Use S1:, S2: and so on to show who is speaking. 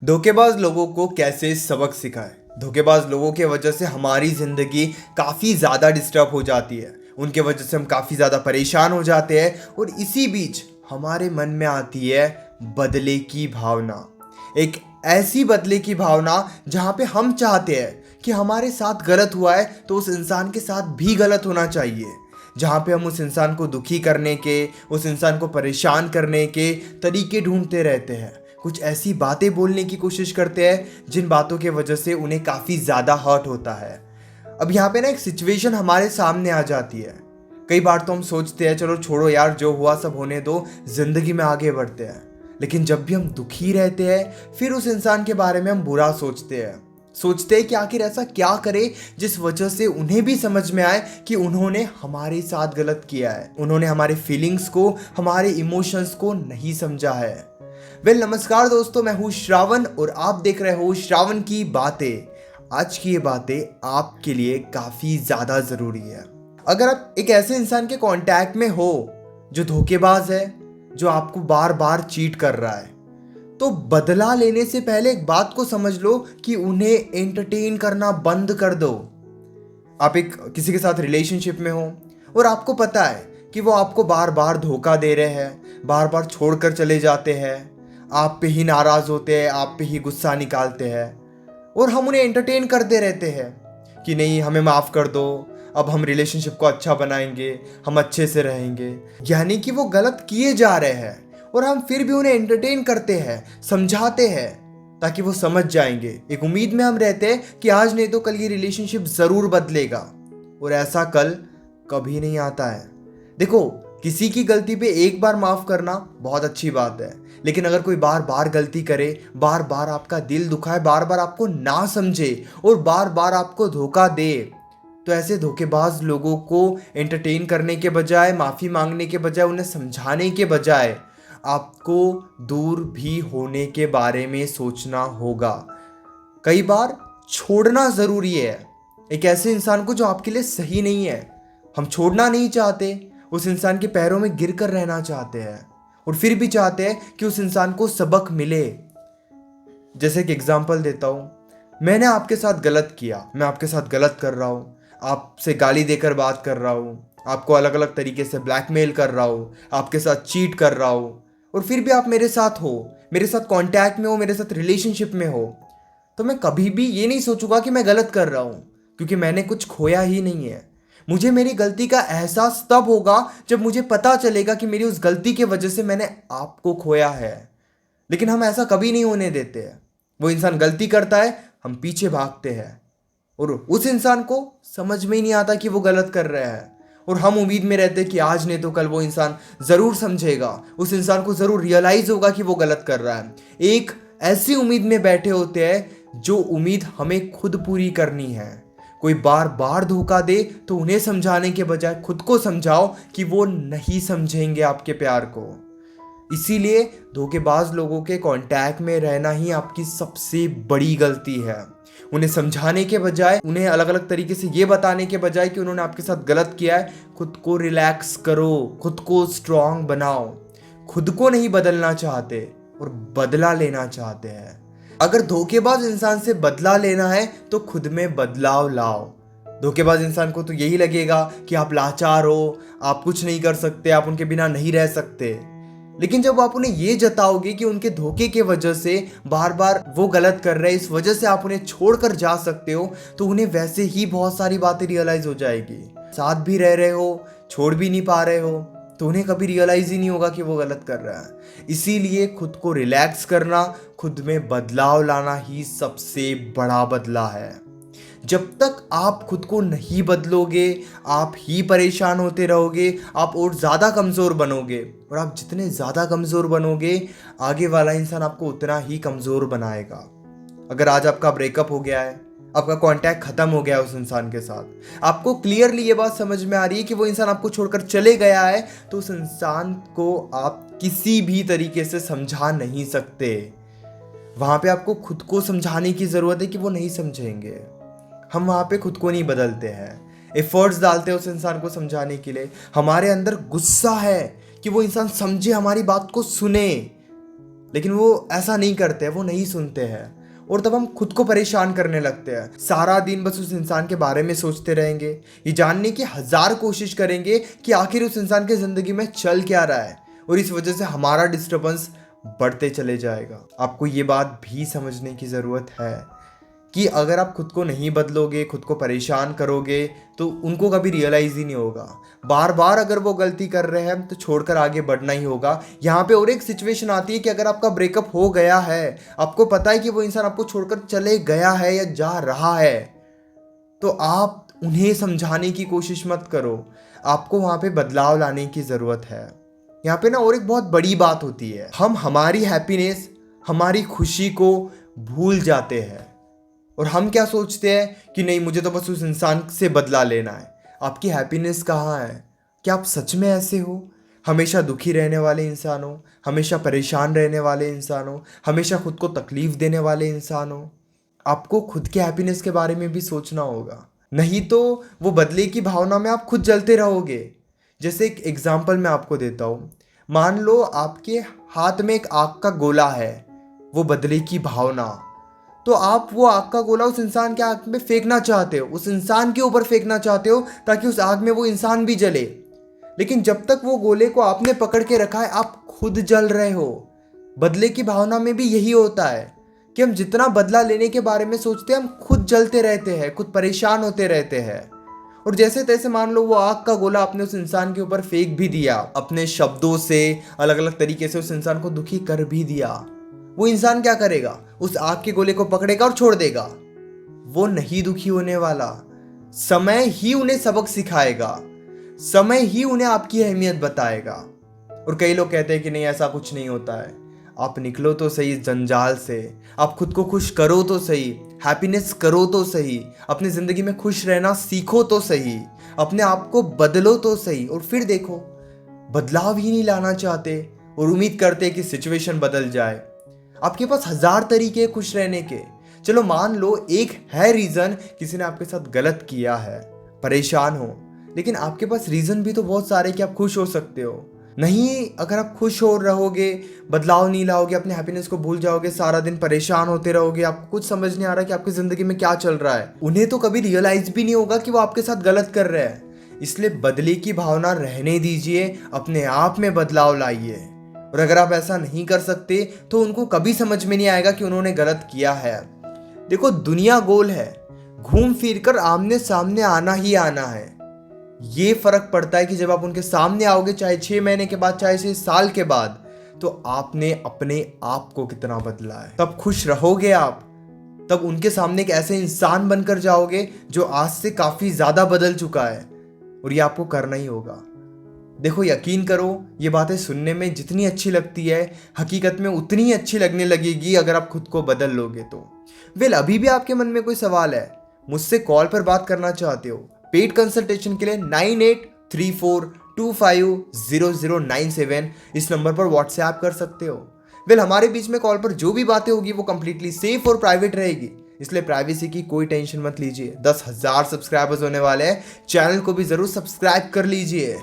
S1: धोखेबाज लोगों को कैसे सबक सिखाएं। धोखेबाज लोगों के वजह से हमारी ज़िंदगी काफ़ी ज़्यादा डिस्टर्ब हो जाती है। उनके वजह से हम काफ़ी ज़्यादा परेशान हो जाते हैं और इसी बीच हमारे मन में आती है बदले की भावना। एक ऐसी बदले की भावना जहाँ पे हम चाहते हैं कि हमारे साथ गलत हुआ है तो उस इंसान के साथ भी गलत होना चाहिए। जहाँ पे हम उस इंसान को दुखी करने के, उस इंसान को परेशान करने के तरीके ढूंढते रहते हैं। कुछ ऐसी बातें बोलने की कोशिश करते हैं जिन बातों के वजह से उन्हें काफ़ी ज़्यादा हर्ट होता है। अब यहाँ पे ना एक सिचुएशन हमारे सामने आ जाती है। कई बार तो हम सोचते हैं चलो छोड़ो यार, जो हुआ सब होने दो, ज़िंदगी में आगे बढ़ते हैं। लेकिन जब भी हम दुखी रहते हैं फिर उस इंसान के बारे में हम बुरा सोचते हैं कि आखिर ऐसा क्या करे जिस वजह से उन्हें भी समझ में आए कि उन्होंने हमारे साथ गलत किया है, उन्होंने हमारे फीलिंग्स को, हमारे इमोशंस को नहीं समझा है। नमस्कार दोस्तों, मैं हूँ श्रावण और आप देख रहे हो श्रावण की बातें। आज की ये बातें आपके लिए काफ़ी ज़्यादा ज़रूरी है। अगर आप एक ऐसे इंसान के कांटेक्ट में हो जो धोखेबाज है, जो आपको बार बार चीट कर रहा है, तो बदला लेने से पहले एक बात को समझ लो कि उन्हें एंटरटेन करना बंद कर दो। आप एक किसी के साथ रिलेशनशिप में हो और आपको पता है कि वो आपको बार बार धोखा दे रहे हैं, बार बार छोड़कर चले जाते हैं, आप पे ही नाराज़ होते हैं, आप पे ही गुस्सा निकालते हैं और हम उन्हें एंटरटेन करते रहते हैं कि नहीं, हमें माफ़ कर दो, अब हम रिलेशनशिप को अच्छा बनाएंगे, हम अच्छे से रहेंगे। यानी कि वो गलत किए जा रहे हैं और हम फिर भी उन्हें एंटरटेन करते हैं, समझाते हैं ताकि वो समझ जाएंगे। एक उम्मीद में हम रहते हैं कि आज नहीं तो कल ये रिलेशनशिप ज़रूर बदलेगा, और ऐसा कल कभी नहीं आता है। देखो, किसी की गलती पे एक बार माफ़ करना बहुत अच्छी बात है, लेकिन अगर कोई बार बार गलती करे, बार बार आपका दिल दुखाए, बार बार आपको ना समझे और बार बार आपको धोखा दे, तो ऐसे धोखेबाज लोगों को एंटरटेन करने के बजाय, माफ़ी मांगने के बजाय, उन्हें समझाने के बजाय आपको दूर भी होने के बारे में सोचना होगा। कई बार छोड़ना ज़रूरी है एक ऐसे इंसान को जो आपके लिए सही नहीं है। हम छोड़ना नहीं चाहते, उस इंसान के पैरों में गिर कर रहना चाहते हैं और फिर भी चाहते हैं कि उस इंसान को सबक मिले। जैसे कि एग्जांपल देता हूँ, मैंने आपके साथ गलत किया, मैं आपके साथ गलत कर रहा हूँ, आपसे गाली देकर बात कर रहा हूँ, आपको अलग अलग तरीके से ब्लैकमेल कर रहा हूँ, आपके साथ चीट कर रहा हूँ, और फिर भी आप मेरे साथ हो, मेरे साथ कांटेक्ट में हो, मेरे साथ रिलेशनशिप में हो, तो मैं कभी भी ये नहीं सोचूंगा कि मैं गलत कर रहा हूँ, क्योंकि मैंने कुछ खोया ही नहीं है। मुझे मेरी गलती का एहसास तब होगा जब मुझे पता चलेगा कि मेरी उस गलती के वजह से मैंने आपको खोया है। लेकिन हम ऐसा कभी नहीं होने देते हैं। वो इंसान गलती करता है, हम पीछे भागते हैं और उस इंसान को समझ में ही नहीं आता कि वो गलत कर रहा है, और हम उम्मीद में रहते हैं कि आज नहीं तो कल वो इंसान ज़रूर समझेगा, उस इंसान को ज़रूर रियलाइज़ होगा कि वो गलत कर रहा है। एक ऐसी उम्मीद में बैठे होते हैं जो उम्मीद हमें खुद पूरी करनी है। कोई बार बार धोखा दे तो उन्हें समझाने के बजाय खुद को समझाओ कि वो नहीं समझेंगे आपके प्यार को। इसीलिए धोखेबाज लोगों के कांटेक्ट में रहना ही आपकी सबसे बड़ी गलती है। उन्हें समझाने के बजाय, उन्हें अलग अलग तरीके से ये बताने के बजाय कि उन्होंने आपके साथ गलत किया है, खुद को रिलैक्स करो, खुद को स्ट्रांग बनाओ। खुद को नहीं बदलना चाहते और बदला लेना चाहते हैं। अगर धोखेबाज इंसान से बदला लेना है तो खुद में बदलाव लाओ। धोखेबाज इंसान को तो यही लगेगा कि आप लाचार हो, आप कुछ नहीं कर सकते, आप उनके बिना नहीं रह सकते। लेकिन जब आप उन्हें ये जताओगे कि उनके धोखे के वजह से बार बार वो गलत कर रहे हैं, इस वजह से आप उन्हें छोड़कर जा सकते हो, तो उन्हें वैसे ही बहुत सारी बातें रियलाइज हो जाएगी। साथ भी रह रहे हो, छोड़ भी नहीं पा रहे हो, तो उन्हें कभी रियलाइज ही नहीं होगा कि वो गलत कर रहा है। इसीलिए खुद को रिलैक्स करना, खुद में बदलाव लाना ही सबसे बड़ा बदला है। जब तक आप खुद को नहीं बदलोगे, आप ही परेशान होते रहोगे, आप और ज़्यादा कमज़ोर बनोगे, और आप जितने ज़्यादा कमज़ोर बनोगे, आगे वाला इंसान आपको उतना ही कमज़ोर बनाएगा। अगर आज आपका ब्रेकअप हो गया है, आपका कांटेक्ट ख़त्म हो गया है उस इंसान के साथ, आपको क्लियरली ये बात समझ में आ रही है कि वो इंसान आपको छोड़कर चले गया है, तो उस इंसान को आप किसी भी तरीके से समझा नहीं सकते। वहाँ पे आपको खुद को समझाने की ज़रूरत है कि वो नहीं समझेंगे। हम वहाँ पे खुद को नहीं बदलते हैं, एफर्ट्स डालते हैं उस इंसान को समझाने के लिए। हमारे अंदर गुस्सा है कि वो इंसान समझे, हमारी बात को सुने, लेकिन वो ऐसा नहीं करते, वो नहीं सुनते हैं, और तब हम खुद को परेशान करने लगते हैं। सारा दिन बस उस इंसान के बारे में सोचते रहेंगे, ये जानने की 1000 कोशिश करेंगे कि आखिर उस इंसान की ज़िंदगी में चल क्या रहा है, और इस वजह से हमारा डिस्टर्बेंस बढ़ते चले जाएगा। आपको ये बात भी समझने की ज़रूरत है कि अगर आप खुद को नहीं बदलोगे, खुद को परेशान करोगे, तो उनको कभी रियलाइज़ ही नहीं होगा। बार बार अगर वो गलती कर रहे हैं तो छोड़कर आगे बढ़ना ही होगा। यहाँ पे और एक सिचुएशन आती है कि अगर आपका ब्रेकअप हो गया है, आपको पता है कि वो इंसान आपको छोड़कर चले गया है या जा रहा है, तो आप उन्हें समझाने की कोशिश मत करो, आपको वहाँ पे बदलाव लाने की ज़रूरत है। यहाँ पे ना और एक बहुत बड़ी बात होती है, हम हमारी हैप्पीनेस, हमारी खुशी को भूल जाते हैं, और हम क्या सोचते हैं कि नहीं, मुझे तो बस उस इंसान से बदला लेना है। आपकी हैप्पीनेस कहाँ है? क्या आप सच में ऐसे हो? हमेशा दुखी रहने वाले इंसान हो, हमेशा परेशान रहने वाले इंसान हो, हमेशा खुद को तकलीफ देने वाले इंसान हो? आपको खुद के हैप्पीनेस के बारे में भी सोचना होगा, नहीं तो वो बदले की भावना में आप खुद जलते रहोगे। जैसे एक एग्जाम्पल मैं आपको देता हूँ। मान लो आपके हाथ में एक आग का गोला है, वो बदले की भावना, तो आप वो आग का गोला उस इंसान के आग में फेंकना चाहते हो, उस इंसान के ऊपर फेंकना चाहते हो ताकि उस आग में वो इंसान भी जले। लेकिन जब तक वो गोले को आपने पकड़ के रखा है, आप खुद जल रहे हो। बदले की भावना में भी यही होता है कि हम जितना बदला लेने के बारे में सोचते हैं, हम खुद जलते रहते हैं, खुद परेशान होते रहते हैं। और जैसे तैसे मान लो वो आग का गोला आपने उस इंसान के ऊपर फेंक भी दिया, अपने शब्दों से अलग अलग तरीके से उस इंसान को दुखी कर भी दिया। वो इंसान क्या करेगा? उस आग के गोले को पकड़ेगा और छोड़ देगा। वो नहीं दुखी होने वाला। समय ही उन्हें सबक सिखाएगा, समय ही उन्हें आपकी अहमियत बताएगा। और कई लोग कहते हैं कि नहीं, ऐसा कुछ नहीं होता है। आप निकलो तो सही इस जंजाल से, आप खुद को खुश करो तो सही, हैप्पीनेस करो तो सही, अपनी ज़िंदगी में खुश रहना सीखो तो सही, अपने आप को बदलो तो सही। और फिर देखो, बदलाव ही नहीं लाना चाहते और उम्मीद करते कि सिचुएशन बदल जाए। आपके पास 1000 तरीके हैं खुश रहने के। चलो मान लो एक है रीज़न, किसी ने आपके साथ गलत किया है, परेशान हो, लेकिन आपके पास रीज़न भी तो बहुत सारे कि आप खुश हो सकते हो। नहीं, अगर आप खुश हो रहोगे, बदलाव नहीं लाओगे, अपने हैप्पीनेस को भूल जाओगे, सारा दिन परेशान होते रहोगे, आपको कुछ समझ नहीं आ रहा कि आपकी ज़िंदगी में क्या चल रहा है, उन्हें तो कभी रियलाइज़ भी नहीं होगा कि वो आपके साथ गलत कर रहे हैं। इसलिए बदले की भावना रहने दीजिए, अपने आप में बदलाव लाइए। और अगर आप ऐसा नहीं कर सकते तो उनको कभी समझ में नहीं आएगा कि उन्होंने गलत किया है। देखो, दुनिया गोल है, घूम फिर कर आमने सामने आना ही आना है। ये फर्क पड़ता है कि जब आप उनके सामने आओगे, चाहे 6 महीने के बाद, चाहे 6 साल के बाद, तो आपने अपने आप को कितना बदला है। तब खुश रहोगे आप, तब उनके सामने एक ऐसे इंसान बनकर जाओगे जो आज से काफी ज्यादा बदल चुका है, और ये आपको करना ही होगा। देखो, यकीन करो, ये बातें सुनने में जितनी अच्छी लगती है, हकीकत में उतनी ही अच्छी लगने लगेगी अगर आप खुद को बदल लोगे तो। अभी भी आपके मन में कोई सवाल है, मुझसे कॉल पर बात करना चाहते हो, पेड कंसल्टेशन के लिए 9834250097 इस नंबर पर व्हाट्सएप कर सकते हो। हमारे बीच में कॉल पर जो भी बातें होगी वो कंप्लीटली सेफ और प्राइवेट रहेगी, इसलिए प्राइवेसी की कोई टेंशन मत लीजिए। 10,000 सब्सक्राइबर्स होने वाले हैं, चैनल को भी जरूर सब्सक्राइब कर लीजिए।